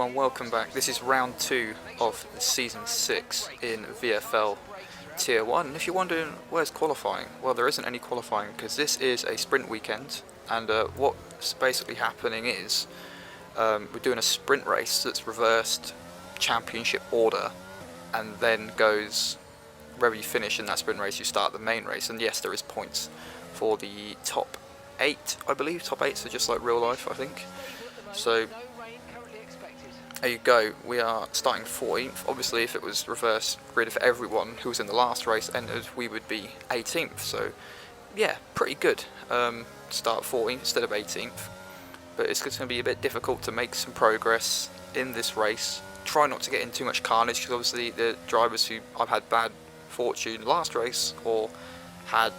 everyone, welcome back. This is round 2 of season 6 in VFL Tier 1. And if you're wondering where's qualifying, well, there isn't any qualifying because this is a sprint weekend, and what's basically happening is we're doing a sprint race that's reversed championship order, and then goes wherever you finish in that sprint race, you start the main race. And yes, there is points for the top 8, I believe. Top 8, so just like real life, I think. So there you go, we are starting 14th. Obviously, if it was reverse grid for everyone who was in the last race entered, we would be 18th. So yeah, pretty good. Start 14th instead of 18th. But it's going to be a bit difficult to make some progress in this race. Try not to get in too much carnage, because obviously the drivers who I've had bad fortune last race or are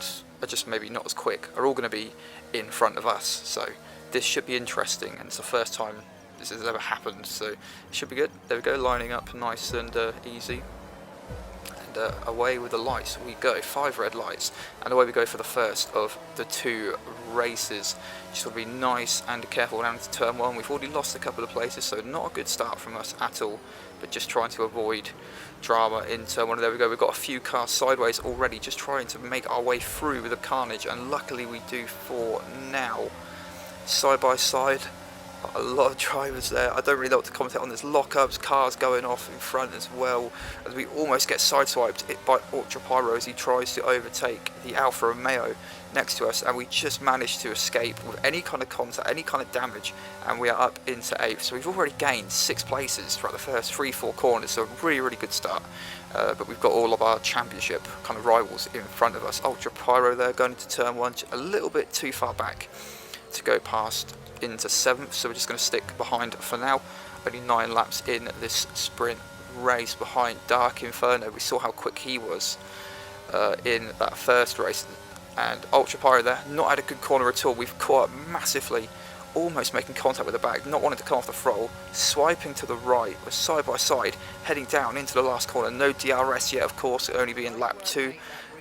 just maybe not as quick are all going to be in front of us. So this should be interesting, and it's the first time this has ever happened, so it should be good. There we go, lining up nice and easy, and away with the lights we go. 5 red lights, and away we go for the first of the 2 races. Just got to be nice and careful down into turn 1. We've already lost a couple of places, so not a good start from us at all, but just trying to avoid drama in turn 1. There we go, we've got a few cars sideways already, just trying to make our way through with the carnage, and luckily we do for now. Side by side, a lot of drivers there. I don't really know what to comment on. There's lockups, cars going off in front as well, as we almost get sideswiped by Ultra Pyro as he tries to overtake the Alfa Romeo next to us, and we just managed to escape with any kind of contact, any kind of damage, and we are up into 8th. So we've already gained 6 places throughout the first 3-4 corners, so a really good start. But we've got all of our championship kind of rivals in front of us. Ultra Pyro there going into turn 1, a little bit too far back to go past into 7th, so we're just going to stick behind for now. Only 9 laps in this sprint race behind Dark Inferno. We saw how quick he was in that first race, and Ultra Pyro there not had a good corner at all. We've caught up massively, almost making contact with the back, not wanting to come off the throttle, swiping to the right. We're side by side heading down into the last corner. No DRS yet, of course, it'll only be in lap 2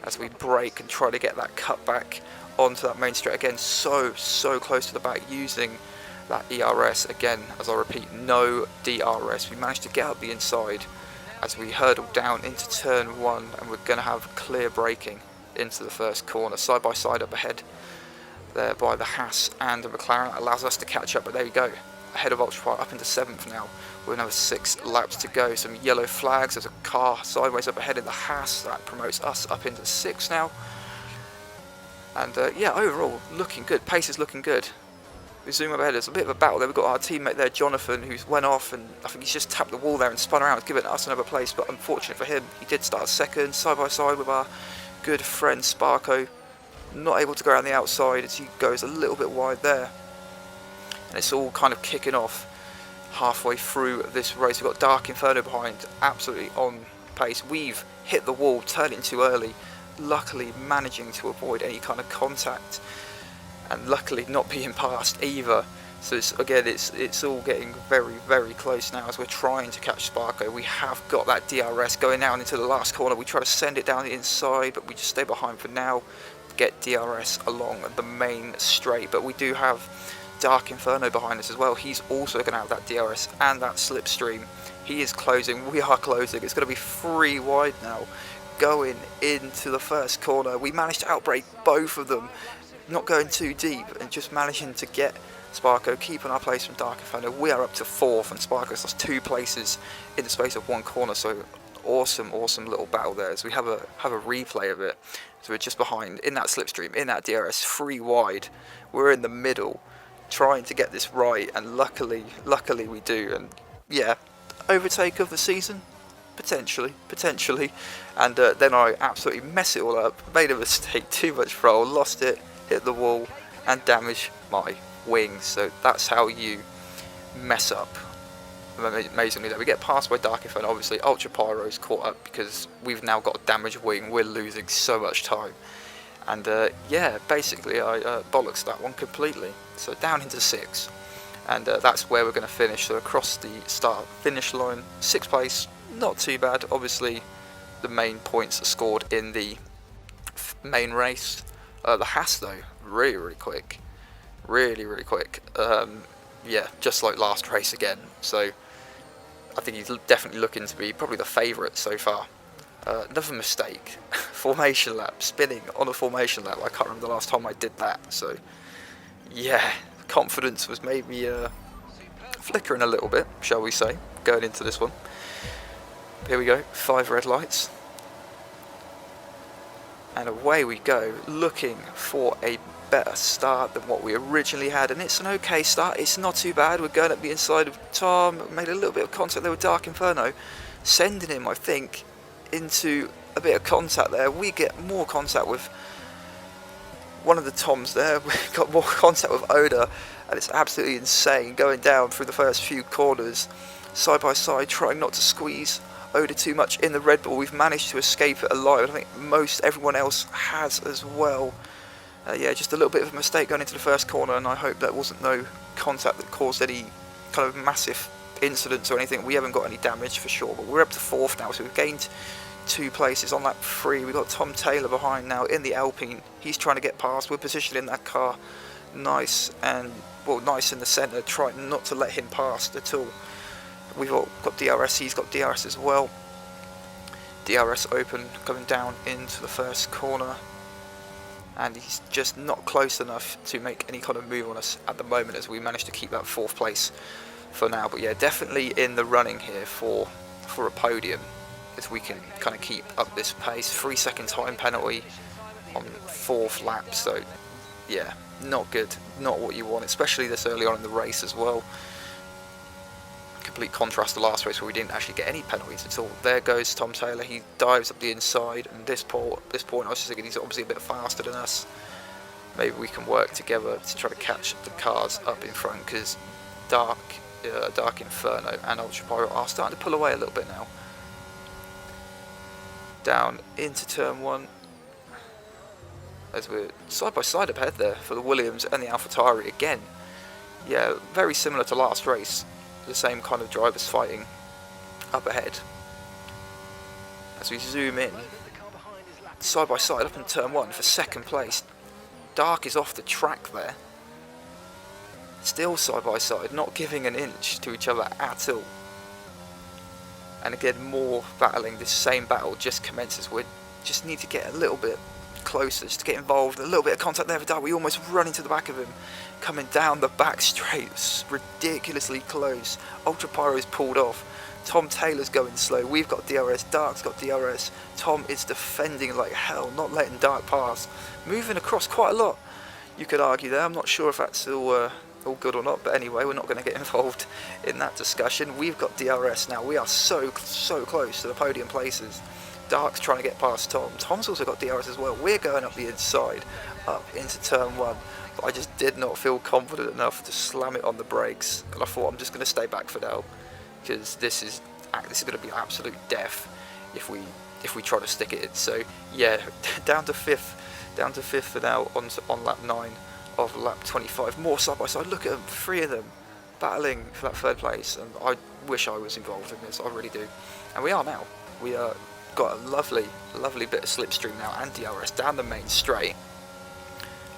as we brake and try to get that cut back onto that main straight. Again, so close to the back, using that ERS again. As I repeat, no DRS. We managed to get up the inside as we hurtle down into turn 1, and we're going to have clear braking into the first corner. Side by side up ahead there by the Haas and the McLaren. That allows us to catch up, but there you go, ahead of Ultra Pyro, up into 7th now with another 6 laps to go. Some yellow flags. There's a car sideways up ahead in the Haas that promotes us up into 6th now. And yeah, overall looking good. Pace is looking good. We zoom up ahead, there's a bit of a battle there. We've got our teammate there, Jonathan, who's went off, and I think he's just tapped the wall there and spun around, giving us another place. But unfortunate for him, he did start 2nd, side by side with our good friend Sparko. Not able to go around the outside as he goes a little bit wide there. And it's all kind of kicking off halfway through this race. We've got Dark Inferno behind, absolutely on pace. We've hit the wall, turning too early. Luckily managing to avoid any kind of contact, and luckily not being passed either. So it's all getting very close now as we're trying to catch Sparko. We have got that DRS going down into the last corner. We try to send it down the inside, but we just stay behind for now, get DRS along the main straight. But we do have Dark Inferno behind us as well. He's also going to have that DRS and that slipstream. He is closing, we are closing. It's going to be 3 wide now going into the first corner. We managed to outbrake both of them, not going too deep, and just managing to get Sparko, keeping our place from Dark Inferno. We are up to 4th, and Sparko's lost 2 places in the space of 1 corner. So awesome little battle there as we have a replay of it. So we're just behind in that slipstream, in that DRS, 3 wide. We're in the middle trying to get this right, and luckily we do. And yeah, overtake of the season, potentially, and then I absolutely mess it all up, made a mistake, too much throttle, lost it, hit the wall, and damaged my wings. So that's how you mess up. Amazingly, that we get passed by Dark Inferno. Obviously, Ultra Pyro's caught up because we've now got a damaged wing. We're losing so much time, and yeah, basically I bollocks that one completely. So down into 6, and that's where we're going to finish. So across the start finish line, 6th place. Not too bad. Obviously, the main points are scored in the main race. The Haas though, really quick, really quick. Yeah, just like last race again. So I think he's definitely looking to be probably the favourite so far. Another mistake, formation lap, spinning on a formation lap. I can't remember the last time I did that, so yeah, confidence was maybe flickering a little bit, shall we say, going into this one. Here we go, 5 red lights. And away we go, looking for a better start than what we originally had, and it's an okay start. It's not too bad. We're going up the inside of Tom, made a little bit of contact there with Dark Inferno, sending him, I think, into a bit of contact there. We get more contact with one of the Toms there. We got more contact with Oda, and it's absolutely insane going down through the first few corners, side by side, trying not to squeeze Oda too much in the Red Bull. We've managed to escape it alive. I think everyone else has as well. Yeah, just a little bit of a mistake going into the first corner, and I hope that wasn't no contact that caused any kind of massive incidents or anything. We haven't got any damage for sure, but we're up to 4th now, so we've gained 2 places on lap 3. We've got Tom Taylor behind now in the Alpine. He's trying to get past. We're positioning that car nice and, well, nice in the centre, trying not to let him pass at all. We've all got DRS, he's got DRS as well. DRS open, coming down into the first corner. And he's just not close enough to make any kind of move on us at the moment, as we managed to keep that 4th place for now. But yeah, definitely in the running here for a podium, if we can kind of keep up this pace. 3-second time penalty on 4th lap, so yeah, not good, not what you want, especially this early on in the race as well. Complete contrast to last race where we didn't actually get any penalties at all. There goes Tom Taylor, he dives up the inside, and this point I was just thinking he's obviously a bit faster than us. Maybe we can work together to try to catch the cars up in front, because Dark Inferno and Ultra Pyro are starting to pull away a little bit now. Down into turn 1, as we're side by side up ahead there for the Williams and the AlphaTauri again. Yeah, very similar to last race. The same kind of drivers fighting up ahead. As we zoom in, side by side up in turn 1 for 2nd place. Dark is off the track there. Still side by side, not giving an inch to each other at all. And again, more battling. This same battle just commences. We just need to get a little bit closer, just to get involved. A little bit of contact there with Dark. We almost run into the back of him, coming down the back straight. It's ridiculously close. Ultra Pyro's pulled off. Tom Taylor's going slow. We've got DRS. Dark's got DRS. Tom is defending like hell, not letting Dark pass. Moving across quite a lot, you could argue there. I'm not sure if that's all good or not, but anyway, we're not going to get involved in that discussion. We've got DRS now. We are so close to the podium places. Dark's trying to get past Tom. Tom's also got DRS as well. We're going up the inside, up into turn 1. But I just did not feel confident enough to slam it on the brakes. And I thought, I'm just going to stay back for now, because this is going to be absolute death if we try to stick it in. So yeah, down to 5th for now on lap 9 of lap 25. More side by side. Look at them, 3 of them battling for that 3rd place. And I wish I was involved in this. I really do. And we are now. We are. Got a lovely bit of slipstream now and DRS down the main straight.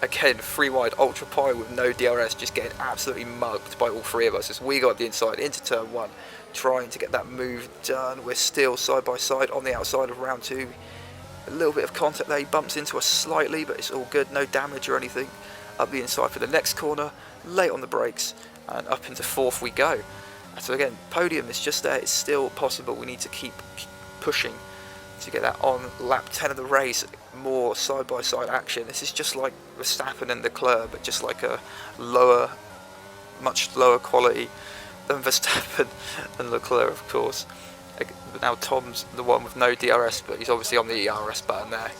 Again, 3 wide Ultra Pyro with no DRS, just getting absolutely mugged by all 3 of us as we got the inside into turn 1, trying to get that move done. We're still side by side on the outside of round 2. A little bit of contact there, he bumps into us slightly, but it's all good, no damage or anything. Up the inside for the next corner, late on the brakes, and up into 4th we go. So again, podium is just there, it's still possible. We need to keep pushing to get that on lap 10 of the race. More side by side action. This is just like Verstappen and Leclerc, but just like a much lower quality than Verstappen and Leclerc, of course. But now Tom's the one with no DRS, but he's obviously on the ERS button there,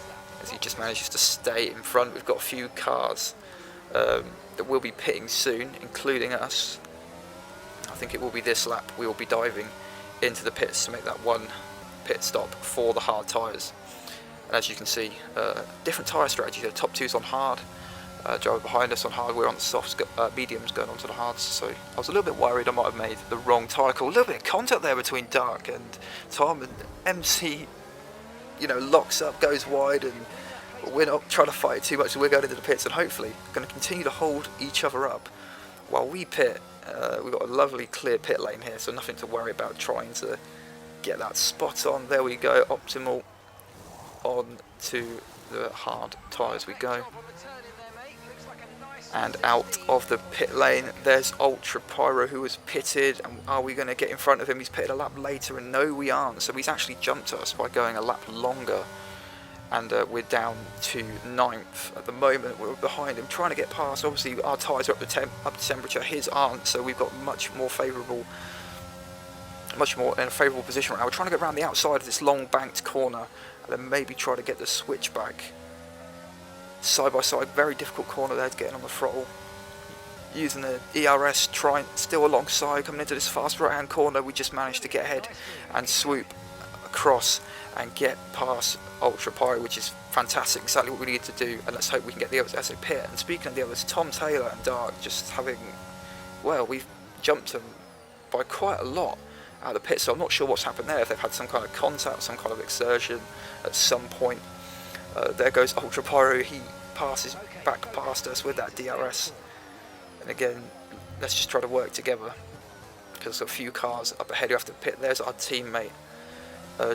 as he just manages to stay in front. We've got a few cars that will be pitting soon, including us. I think it will be this lap. We will be diving into the pits to make that one pit stop for the hard tyres. And as you can see, different tyre strategy. The top 2's on hard, driver behind us on hard, we're on the softs, mediums going on to the hards. So I was a little bit worried I might have made the wrong tyre call. A little bit of contact there between Dark and Tom, and MC locks up, goes wide, and we're not trying to fight too much. We're going into the pits and hopefully going to continue to hold each other up while we pit We've got a lovely clear pit lane here, so nothing to worry about trying to get that spot on. There we go, optimal. On to the hard tyres we go. And out of the pit lane, there's Ultra Pyro, who was pitted. And are we going to get in front of him? He's pitted a lap later, and no, we aren't. So he's actually jumped us by going a lap longer. And we're down to 9th at the moment. We're behind him, trying to get past. Obviously, our tyres are up to temperature. His aren't, so we've got much more in a favourable position right now. We're trying to get around the outside of this long banked corner, and then maybe try to get the switch back. Side by side, very difficult corner there to get in on the throttle. Using the ERS, still alongside, coming into this fast right hand corner. We just managed to get ahead and swoop across and get past Ultra Pyro, which is fantastic, exactly what we needed to do, and let's hope we can get the others as a pit. And speaking of the others, Tom Taylor and Dark just having, well, we've jumped them by quite a lot out of the pit, so I'm not sure what's happened there, if they've had some kind of contact, some kind of exertion at some point. There goes Ultra Pyro, he passes back past us with that DRS, and again, let's just try to work together, because a few cars up ahead who have to pit. There's our teammate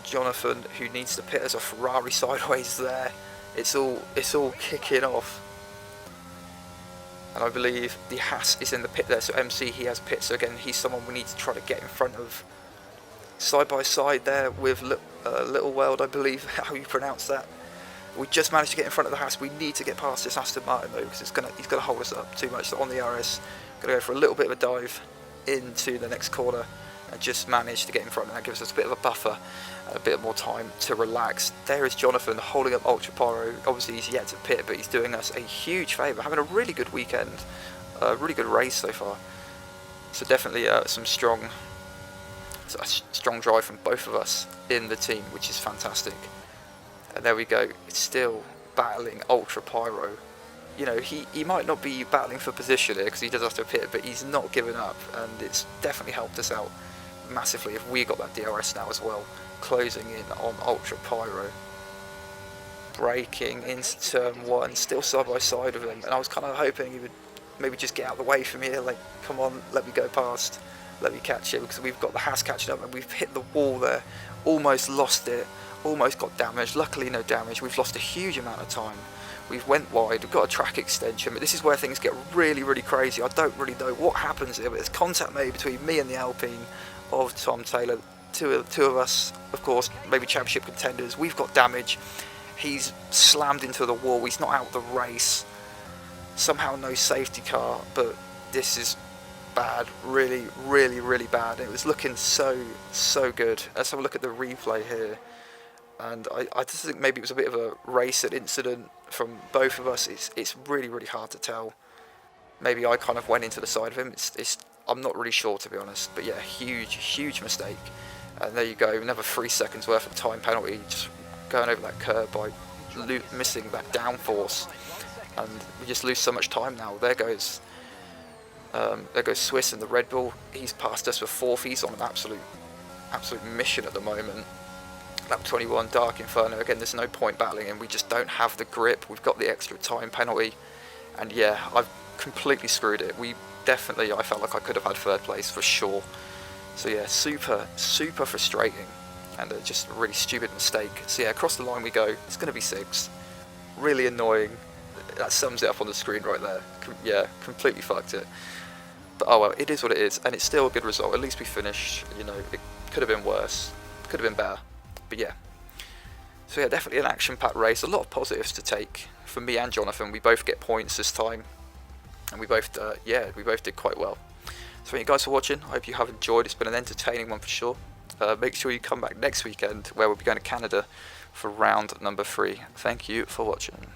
Jonathan, who needs to pit as a Ferrari sideways there. It's all kicking off, and I believe the Haas is in the pit there, so MC, he has pit, so again he's someone we need to try to get in front of. Side by side there with Little World, I believe how you pronounce that. We just managed to get in front of the Haas. We need to get past this Aston Martin though, because he's gonna hold us up too much. So on the RS, gonna go for a little bit of a dive into the next corner, and just managed to get in front, and that gives us a bit of a buffer, a bit more time to relax. There is Jonathan holding up Ultra Pyro. Obviously he's yet to pit, but he's doing us a huge favour, having a really good weekend, a really good race so far. So definitely some strong drive from both of us in the team, which is fantastic. And there we go, it's still battling Ultra Pyro. You know, he might not be battling for position here because he does have to pit, but he's not giving up, and it's definitely helped us out massively if we got that DRS now as well. Closing in on Ultra Pyro, braking into turn 1, still side by side with him, and I was kind of hoping he would maybe just get out of the way from here, like, come on, let me go past, let me catch it, because we've got the Haas catching up, and we've hit the wall there, almost lost it, almost got damaged. Luckily no damage. We've lost a huge amount of time. We've went wide, we've got a track extension, but this is where things get really, really crazy. I don't really know what happens here, but there's contact made between me and the Alpine of Tom Taylor. Two of us, of course, maybe championship contenders. We've got damage. He's slammed into the wall. He's not out of the race. Somehow no safety car, but this is bad. Really, really, really bad. It was looking so good. Let's have a look at the replay here. And I just think maybe it was a bit of a racing incident from both of us. It's really, really hard to tell. Maybe I kind of went into the side of him. I'm not really sure, to be honest. But yeah, huge mistake. And there you go, another 3 seconds worth of time penalty, just going over that curb by missing that downforce. And we just lose so much time now. There goes Swiss in the Red Bull. He's passed us for 4th. He's on an absolute mission at the moment. Lap 21, Dark Inferno. Again, there's no point battling him. We just don't have the grip. We've got the extra time penalty, and yeah, I've completely screwed it. I felt like I could have had 3rd place for sure. So yeah, super frustrating, and just a really stupid mistake. So yeah, across the line we go. It's going to be 6th. Really annoying. That sums it up on the screen right there. Yeah, completely fucked it. But oh well, it is what it is, and it's still a good result. At least we finished. You know, it could have been worse. Could have been better. But yeah, so yeah, definitely an action-packed race. A lot of positives to take for me and Jonathan. We both get points this time, and we both did quite well. So thank you guys for watching. I hope you have enjoyed. It's been an entertaining one for sure. Make sure you come back next weekend, where we'll be going to Canada for round number 3. Thank you for watching.